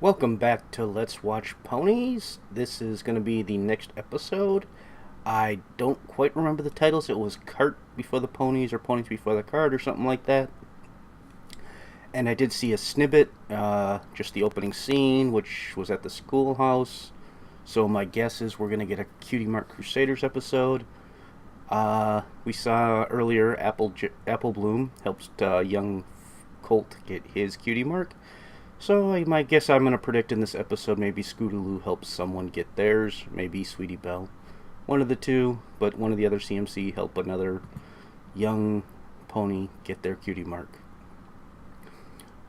Welcome back to Let's Watch Ponies. This is going to be the next episode. I don't quite remember the titles. It was Cart Before the Ponies or Ponies Before the Cart or something like that. And I did see a snippet, just the opening scene, which was at the schoolhouse. So my guess is we're going to get a Cutie Mark Crusaders episode. We saw earlier Apple Bloom helps young Colt get his Cutie Mark. So my guess I'm going to predict in this episode maybe Scootaloo helps someone get theirs, maybe Sweetie Belle. One of the two, but one of the other CMC help another young pony get their Cutie Mark.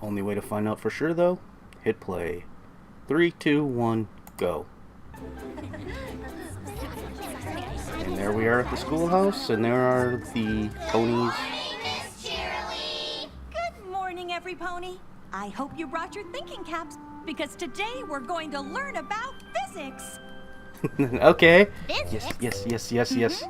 Only way to find out for sure though, hit play. 3, 2, 1, go. And there we are at the schoolhouse, and there are the ponies. Good morning, every pony. I hope you brought your thinking caps, because today we're going to learn about physics. Okay. Physics? Yes.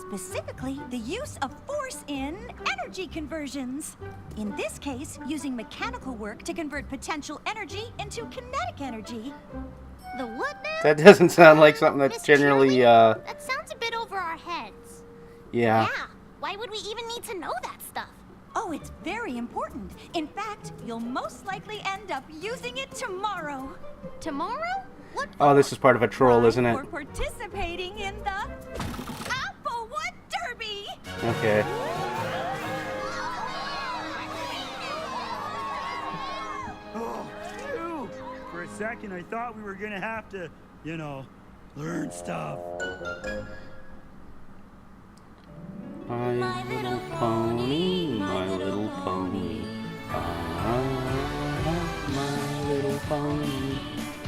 Specifically, the use of force in energy conversions. In this case, using mechanical work to convert potential energy into kinetic energy. The what now? That doesn't sound like something that's Miss generally, Shirley? That sounds a bit over our heads. Yeah. Why would we even need to know that stuff? Oh, it's very important. In fact, you'll most likely end up using it tomorrow. Tomorrow? What for? Oh, this is part of a troll, isn't it? We're participating in the Applewood Derby. Okay. Oh, phew. For a second, I thought we were gonna have to, learn stuff. My little pony, my little pony. My little pony.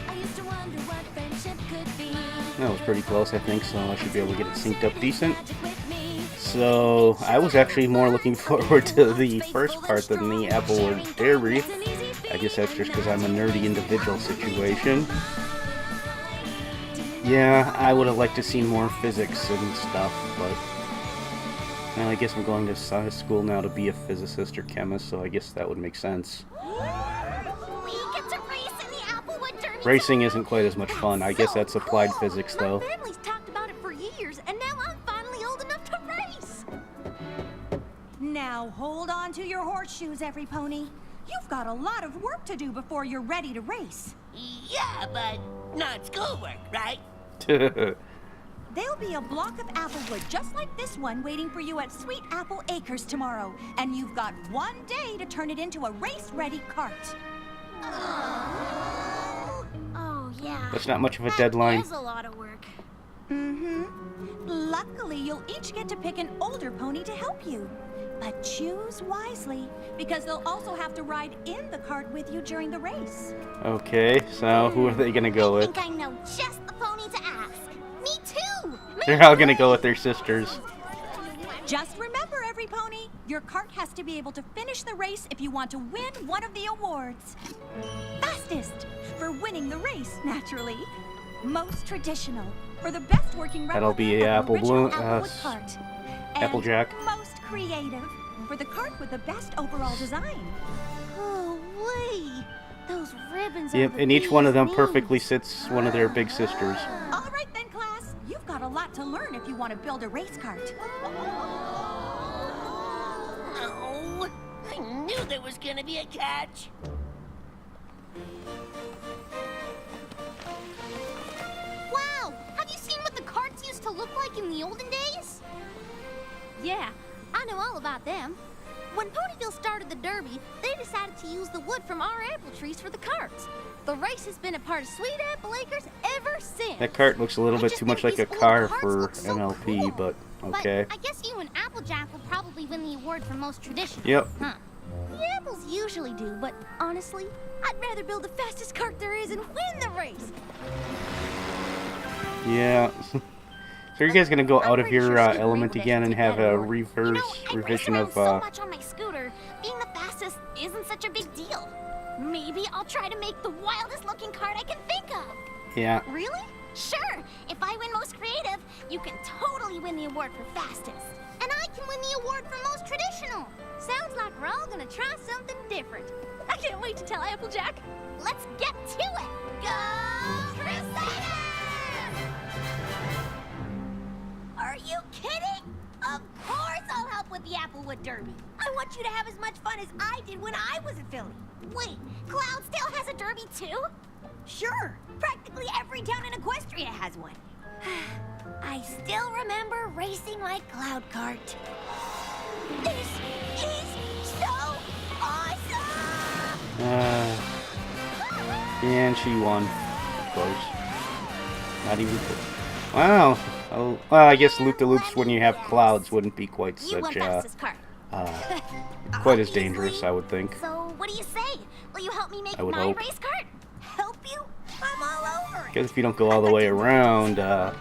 I used to wonder what friendship could be. That was pretty close, I think, so I should be able to get it synced up decent. So, I was actually more looking forward to the first part than the Applewood Derby. I guess that's just because I'm a nerdy individual situation. Yeah, I would have liked to see more physics and stuff, but... Well, I guess I'm going to school now to be a physicist or chemist, so I guess that would make sense. We get to race in the Applewood Derby. Racing isn't quite as much fun. I guess that's applied physics, though. My family's talked about it for years, and now I'm finally old enough to race. Now hold on to your horseshoes, every pony. You've got a lot of work to do before you're ready to race. Yeah, but not schoolwork, right? There'll be a block of applewood just like this one waiting for you at Sweet Apple Acres tomorrow, and you've got 1 day to turn it into a race-ready cart. Oh, yeah. That's not much of a deadline. That is a lot of work. Luckily, you'll each get to pick an older pony to help you. But choose wisely, because they'll also have to ride in the cart with you during the race. Okay, so who are they gonna go I with? think I know just the pony to ask. Me too! They're all gonna go with their sisters. Just remember, every pony, your cart has to be able to finish the race if you want to win one of the awards. Fastest, for winning the race, naturally. Most traditional, for the best working replica That'll be of the Apple original Bloom, Applewood cart. And Applejack. most creative, for the cart with the best overall design. Oh, wait. Those ribbons Yep, are the and each one of them bee's perfectly knees. sits one of their big sisters. All right then, class. You've got a lot to learn if you want to build a race cart. Oh, I knew there was gonna be a catch. Wow! Have you seen what the carts used to look like in the olden days? Yeah, I know all about them. When Ponyville started the Derby, they decided to use the wood from our apple trees for the carts. The race has been a part of Sweet Apple Acres ever since. That cart looks a little I bit just too much think like a these car old carts for look so MLP, cool. but okay. But I guess you and Applejack will probably win the award for most traditional. Yep. Huh. The apples usually do, but honestly, I'd rather build the fastest cart there is and win the race. Yeah. So are you guys gonna go I'm out of pretty your sure Sweet element Rainbow again and should have take that a award. reverse I race revision around of so much on my scooter. Being the fastest isn't such a big deal. Maybe I'll try to make the wildest looking cart I can think of. Yeah. Really? Sure. If I win most creative, you can totally win the award for fastest. And I can win the award for most traditional. Sounds like we're all gonna try something different. I can't wait to tell Applejack. Let's get to derby. I want you to have as much fun as I did when I was a filly. Wait, Cloudsdale has a derby too? Sure, practically every town in Equestria has one. I still remember racing my cloud cart. This is so awesome! And she won, of course. Not even close. Wow. Oh, well, I guess loop-de-loops when you have clouds wouldn't be quite You won such fastest cart. quite as dangerous, I would think. So, what do you say? Will you help me make I would my hope. race cart? Help you? I'm all over it. Because if you don't go all the way around, that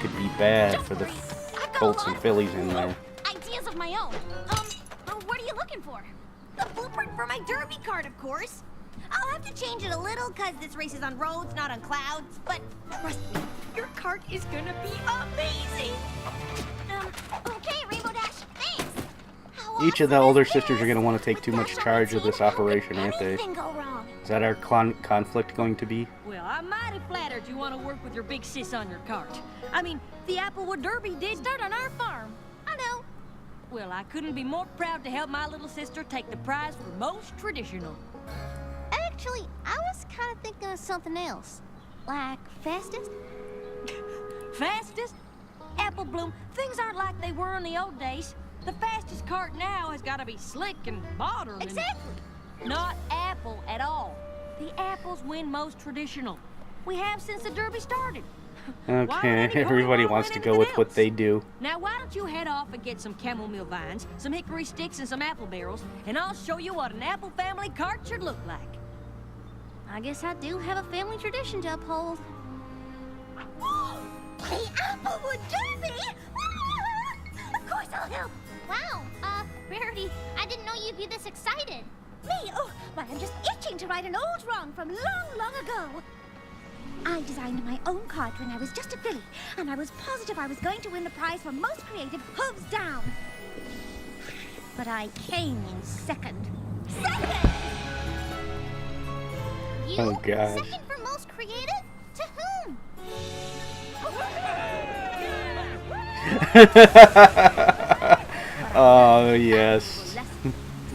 could be bad for the colts and fillies in there. Ideas of my own. What are you looking for? The blueprint for my derby cart, of course. I'll have to change it a little because this race is on roads, not on clouds. But trust me, your cart is gonna be amazing. Okay, Rainbow Dash, thanks. How Each of the awesome older is sisters are this? going to want to take too much charge of this operation, aren't they? Anything go wrong? Is that our conflict going to be? Well, I'm mighty flattered you want to work with your big sis on your cart. I mean, the Applewood Derby did start on our farm. I know. Well, I couldn't be more proud to help my little sister take the prize for most traditional. Actually, I was kind of thinking of something else. Like fastest? Fastest? Apple Bloom, things aren't like they were in the old days. The fastest cart now has got to be slick and modern. Exactly. And not Apple at all. The Apples win most traditional. We have since the Derby started. Why would Okay, any everybody boy wants win to go with anything what else? they do. Now, why don't you head off and get some chamomile vines, some hickory sticks, and some apple barrels, and I'll show you what an apple family cart should look like. I guess I do have a family tradition to uphold. The Applewood Derby? Of course I'll help. Wow, Rarity, I didn't know you'd be this excited. Me? Oh, why, I'm just itching to right an old wrong from long, long ago. I designed my own cart when I was just a filly, and I was positive I was going to win the prize for most creative hooves down. But I came in second. Second! You? Oh, gosh. Second for most creative? To whom? Oh, yes.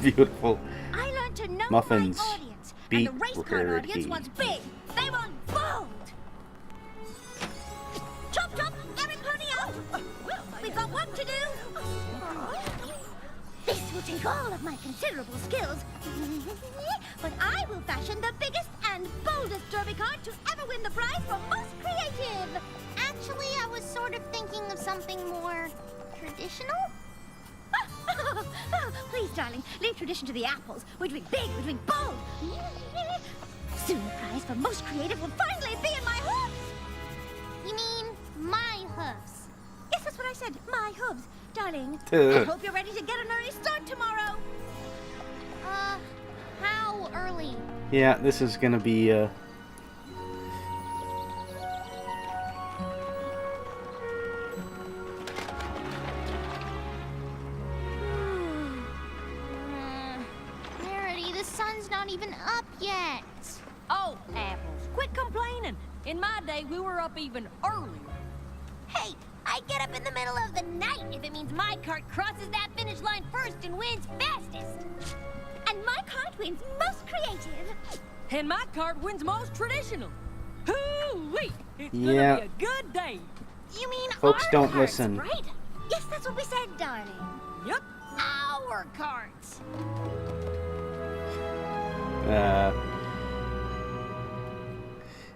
Beautiful. I learned to know Muffins. my audience, Beat and the race cart Rarity. audience wants big. They want bold. Chop, chop, every pony out. We've got work to do. This will take all of my considerable skills, but I will fashion the biggest and boldest derby cart to ever win the prize for most creative. Actually, I was sort of thinking of something more traditional. Please, darling, leave tradition to the apples. We're doing big, we're doing bold. Soon the prize for most creative will finally be in my hooves. You mean my hooves? Yes, that's what I said, my hooves. Darling, I hope you're ready to get an early start tomorrow. How early? Yeah, this is going to be, Rarity, the sun's not even up yet. Oh, Apples, quit complaining. In my day, we were up even earlier. Hey, I get up in the middle of the night if it means my cart crosses that finish line first and wins fastest. And my cart wins most creative. And my cart wins most traditional. Hoo-wee! It's Yeah. gonna be a good day. You mean Folks our don't carts, listen. right? Yes, that's what we said, darling. Yup. Our carts.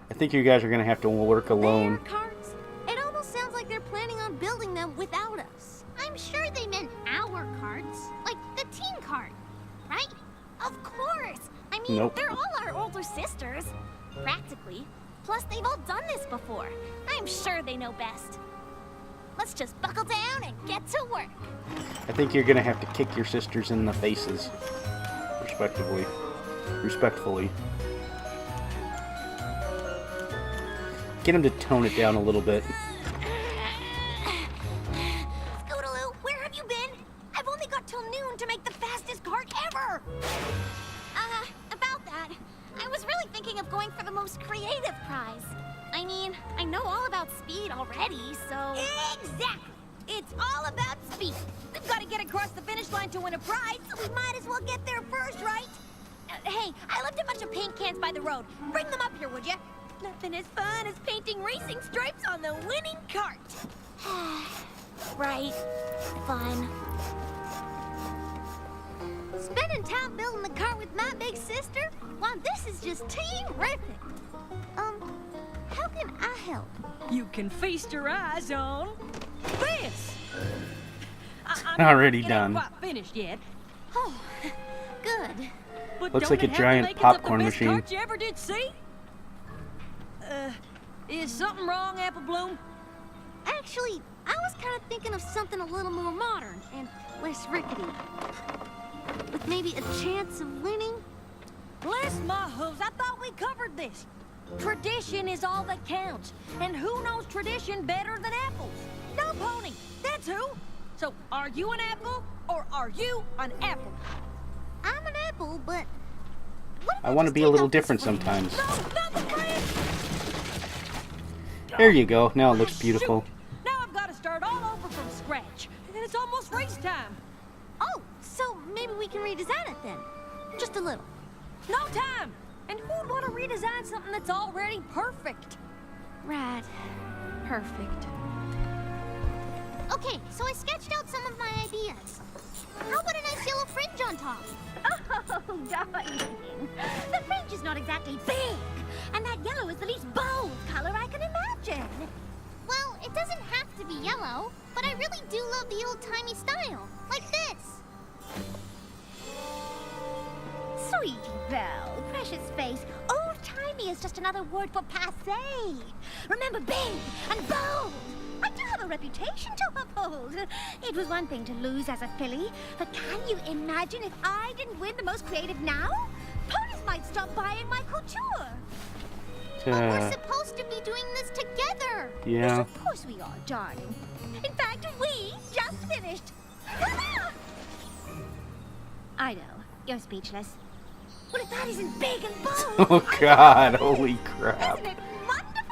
I think you guys are going to have to work alone. Their carts? It almost sounds like they're planning on building them without us. I'm sure they meant our carts, like the teen cart, right? Of course. I mean, Nope. they're all our older sisters. Practically. Plus, they've all done this before. I'm sure they know best. Let's just buckle down and get to work. I think you're going to have to kick your sisters in the faces, respectfully. Get them to tone it down a little bit. Scootaloo, where have you been? I've only got till noon to make the fastest cart ever. About that, I was really thinking of going for the most creative prize. I mean, I know all about speed already, so... Exactly. It's all about speed. We've got to get across the finish line to win a prize, so we might as well get there first, right? Hey, I left a bunch of paint cans by the road. Bring them up here, would you? Nothing as fun as painting racing stripes on the winning cart. Right. Fine. Spending time building the car with my big sister? Why, this is just terrific. How can I help? You can feast your eyes on this. Already it done. Ain't quite finished yet. Oh, good. But Looks don't like a it have giant the makings of popcorn the best machine. cart you ever did see? Is something wrong, Apple Bloom? Actually, I was kind of thinking of something a little more modern and less rickety. With maybe a chance of winning. Bless my hooves, I thought we covered this. Tradition is all that counts. And who knows tradition better than apples? No, Pony, that's who. So, are you an apple, or are you an apple? I'm an apple, but... what if I want to just be a take little off this different frame? sometimes. No, not the branch! There you go. Now it looks Ah, beautiful. shoot. Now I've got to start all over from scratch. And it's almost race time. Oh, so maybe we can redesign it then. Just a little. No time! And who'd want to redesign something that's already perfect? Right. Perfect. Okay, so I sketched out some of my ideas. How about a nice yellow fringe on top? Oh, darling. The fringe is not exactly big, and that yellow is the least bold color I can imagine. Well, it doesn't have to be yellow, but I really do love the old-timey style. Like this. Sweetie Belle, precious face, old-timey is just another word for passé. Remember, big and bold. I do have a reputation to uphold. It was one thing to lose as a filly, but can you imagine if I didn't win the most creative now? Ponies might stop buying my couture. But we're supposed to be doing this together. Yes, Yeah. of course we are, darling. In fact, we just finished. I know, you're speechless. Well, if that isn't big and bold, Oh God! Holy crap! isn't it wonderful?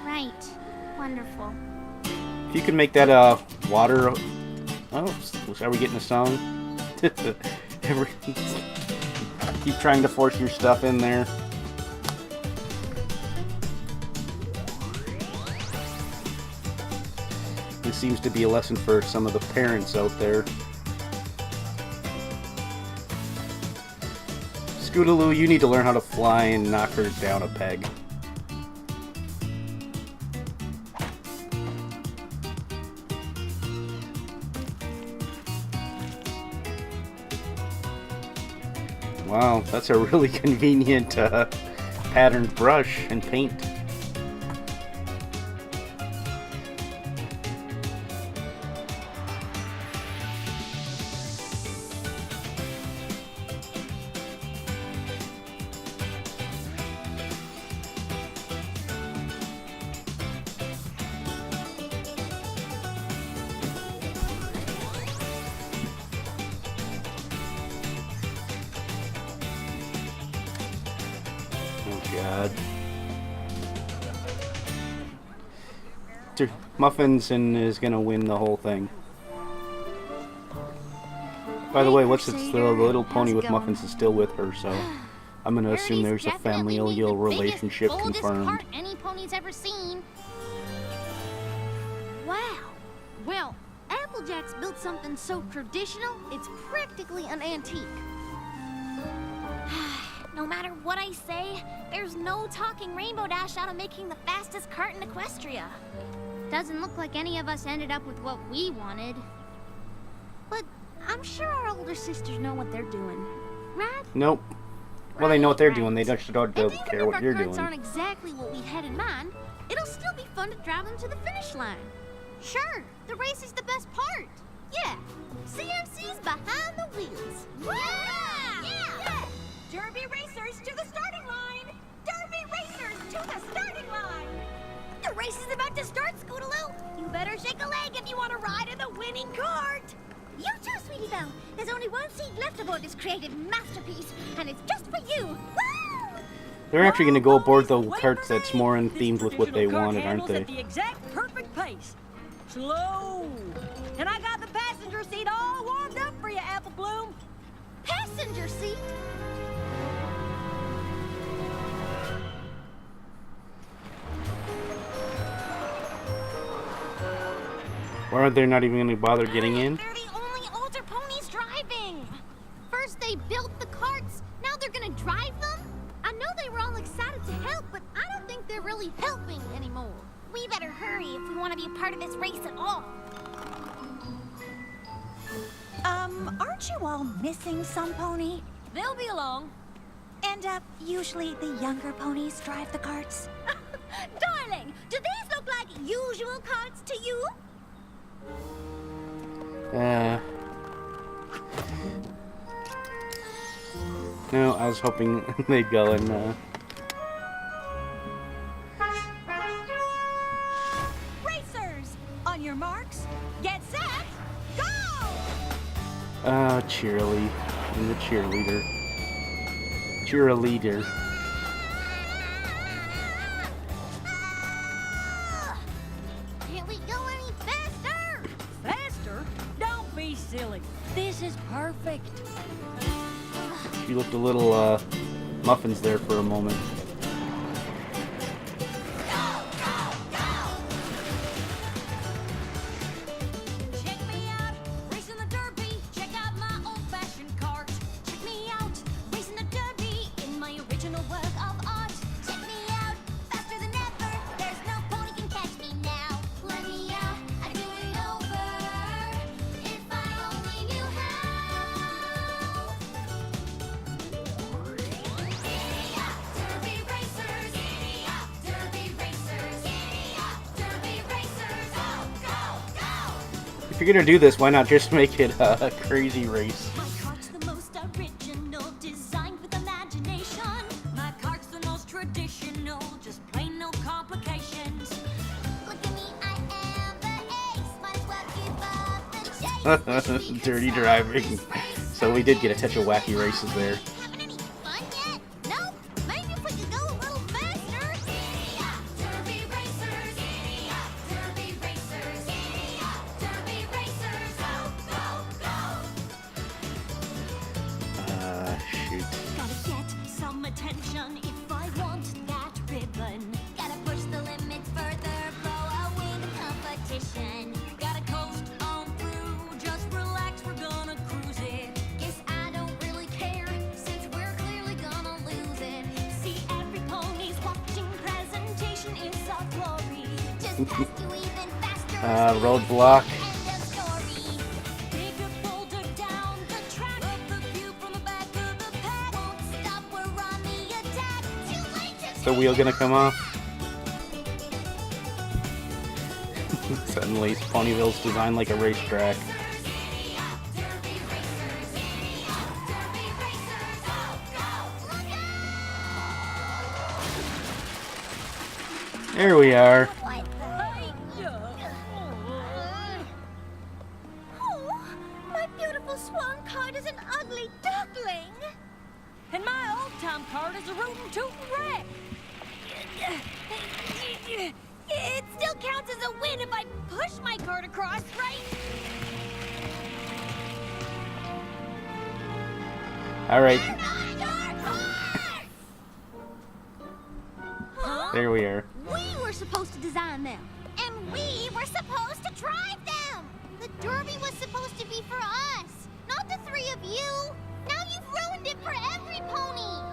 Right. Wonderful. If you could make that water. Oh, are we getting a song? Keep trying to force your stuff in there. This seems to be a lesson for some of the parents out there. Scootaloo, you need to learn how to fly and knock her down a peg. Wow, that's a really convenient patterned brush and paint. Oh God. Muffinson is gonna win the whole thing. By the way, what's it? The little pony with Muffins is still with her, so I'm gonna assume there's a familial relationship confirmed. Cart any pony's ever seen. Wow. Well, Applejack's built something so traditional, it's practically an antique. No matter what I say, there's no talking Rainbow Dash out of making the fastest cart in Equestria. Doesn't look like any of us ended up with what we wanted. But I'm sure our older sisters know what they're doing, right? Nope. Well, they know what they're Right. doing. They just don't And care even what if you're our carts doing. aren't exactly what we had in mind, it'll still be fun to drive them to the finish line. Sure, the race is the best part. Yeah, CMC's behind the wheels. Yeah! Derby racers to the starting line! Derby racers to the starting line! The race is about to start, Scootaloo! You better shake a leg if you want to ride in the winning cart! You too, Sweetie Belle! There's only one seat left aboard this creative masterpiece, and it's just for you! Woo! They're actually going to go aboard the Wait cart for that's me. more in This themed with what they traditional cart wanted, aren't handles they? at the exact perfect pace. race. Slow. And I got the passenger seat all warmed up for you, Apple Bloom. Passenger seat? Why aren't they not even going to bother getting in? They're the only older ponies driving. First they built the carts, now they're gonna drive them? I know they were all excited to help, but I don't think they're really helping anymore. We better hurry if we want to be a part of this race at all. Aren't you all missing some pony? They'll be along. And, usually the younger ponies drive the carts? Darling, do these look like usual carts to you? No, I was hoping they'd go and, Racers! On your marks, get set, go! cheerily. I'm the cheerleader. Cheerleader. Can't we go any faster? Faster? Don't be silly. This is perfect. You looked a little, muffins there for a moment. Check me out, racing the derby. Check out my old-fashioned cart. Check me out, racing the derby in my original work of art. Check me out, faster than ever. There's no pony can catch me now. Let me out, I'd do it over. If I only knew how. Giddy up, derby racers. Giddy up, derby racers. Giddy up, derby racers. Go, go, go. If you're gonna do this, why not just make it a crazy race? My cart's the most original, designed with imagination. My cart's the most traditional, just plain no complications. Look at me, I am the ace. Might as well give up the chase. Dirty driving. So we did get a touch of wacky races there. Having any fun yet? Nope. Maybe if we could go a little faster. Giddy up, derby racers. Giddy up, derby racers. Giddy up, derby racers. Go, go, go. Shoot. Gotta get some attention if I want that ribbon. Gotta push the limit further, blow a win competition. Gotta coast on through, just relax, we're gonna cruise it. Guess I don't really care, since we're clearly gonna lose it. See every pony's watching presentation in soft glory. Just past you even faster. Roadblock. End of story. Take a boulder down the track, love the view from the back of the pack. Won't stop, we're on the attack. Too late to Is the wheel gonna come off? Suddenly, Ponyville's designed like a racetrack. Giddy up, derby racers. Giddy up, derby racers. Go, go, look out! There we are. What? Oh, my beautiful swan cart is an ugly duckling. And my old-time cart is a rootin' tootin' wreck. It still counts as a win if I push my cart across, right? Alright, They're not your cars! Huh? there we are. We were supposed to design them. And we were supposed to drive them. The derby was supposed to be for us, not the three of you. Now you've ruined it for every pony.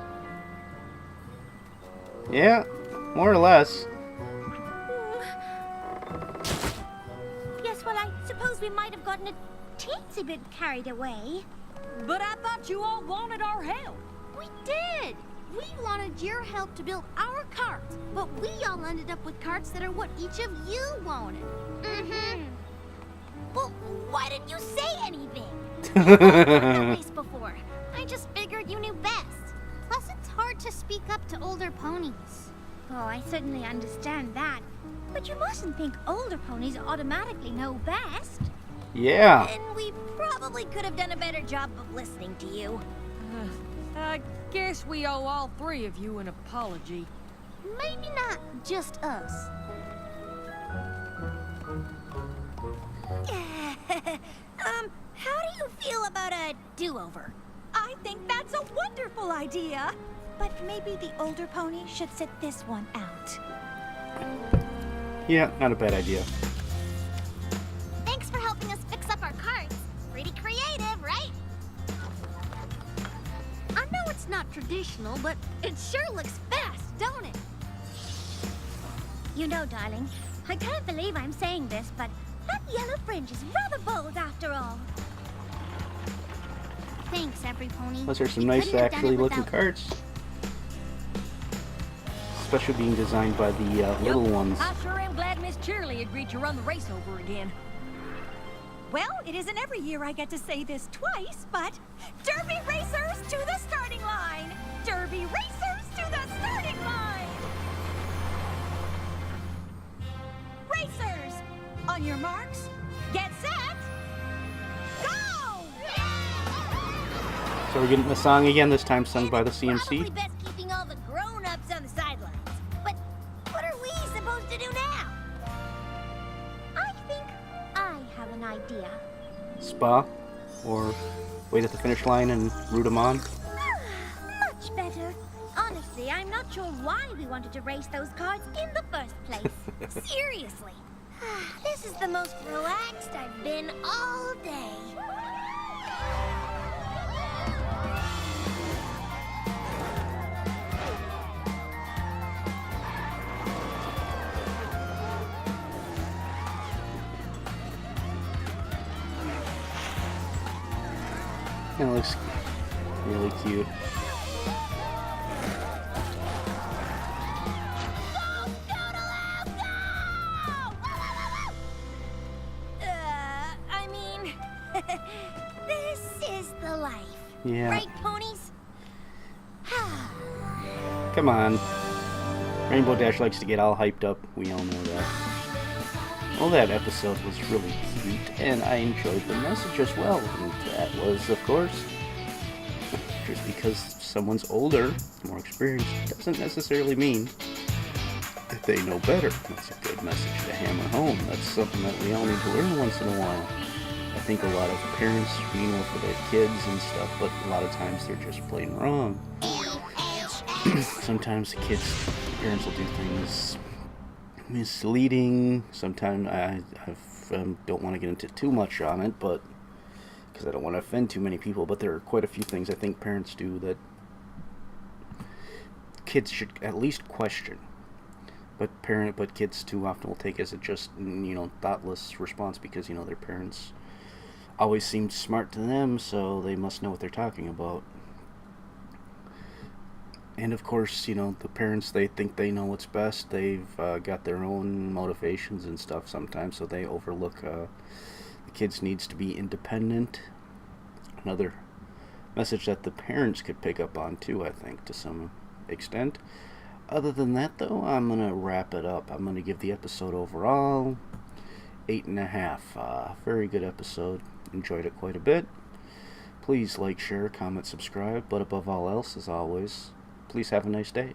Yeah, more or less. Yes, well, I suppose we might have gotten a teensy bit carried away. But I thought you all wanted our help. We did. We wanted your help to build our carts, but we all ended up with carts that are what each of you wanted. Mm-hmm. Well, why didn't you say anything? You've won the race before. I just figured you knew best. Plus, it's hard to speak up to older ponies. Oh, I certainly understand that. But you mustn't think older ponies automatically know best. Yeah. And we probably could have done a better job of listening to you. I guess we owe all three of you an apology. Maybe not just us. How do you feel about a do-over? I think that's a wonderful idea. But maybe the older pony should sit this one out. Yeah, not a bad idea. Thanks for helping us fix up our carts. Pretty creative, right? I know it's not traditional, but it sure looks fast, don't it? You know, darling, I can't believe I'm saying this, but that yellow fringe is rather bold after all. Thanks, every pony. Those are some We nice, couldn't have done actually it looking without- carts. Especially being designed by the little ones. I sure am glad Miss Cheerily agreed to run the race over again. Well, it isn't every year I get to say this twice, but Derby racers to the starting line! Derby racers to the starting line! Racers, on your marks, get set, go! So we're getting the song again, this time sung by the It's probably CMC. best keeping all the grown-ups on the sidelines. But what are we supposed to do now? I think I have an idea. Spa, or wait at the finish line and root them on. Much better. Honestly, I'm not sure why we wanted to race those cars in the first place. Seriously. This is the most relaxed I've been all day. It looks really cute. I mean, this is the life. Yeah. Right, ponies? Come on. Rainbow Dash likes to get all hyped up. We all know that. Well, that episode was really cute, and I enjoyed the message as well. And that was, of course, just because someone's older, more experienced, doesn't necessarily mean that they know better. That's a good message to hammer home. That's something that we all need to learn once in a while. I think a lot of parents, for their kids and stuff, but a lot of times they're just plain wrong. Sometimes the parents will do things misleading. Sometimes I don't want to get into too much on it, but because I don't want to offend too many people, but there are quite a few things I think parents do that kids should at least question. But kids too often will take as a just, thoughtless response because, their parents always seemed smart to them, so they must know what they're talking about. And of course, the parents, they think they know what's best. They've got their own motivations and stuff sometimes, so they overlook the kids' needs to be independent. Another message that the parents could pick up on too, I think, to some extent. Other than that, though, I'm going to wrap it up. I'm going to give the episode overall 8.5. Very good episode. Enjoyed it quite a bit. Please like, share, comment, subscribe, but above all else, as always, please have a nice day.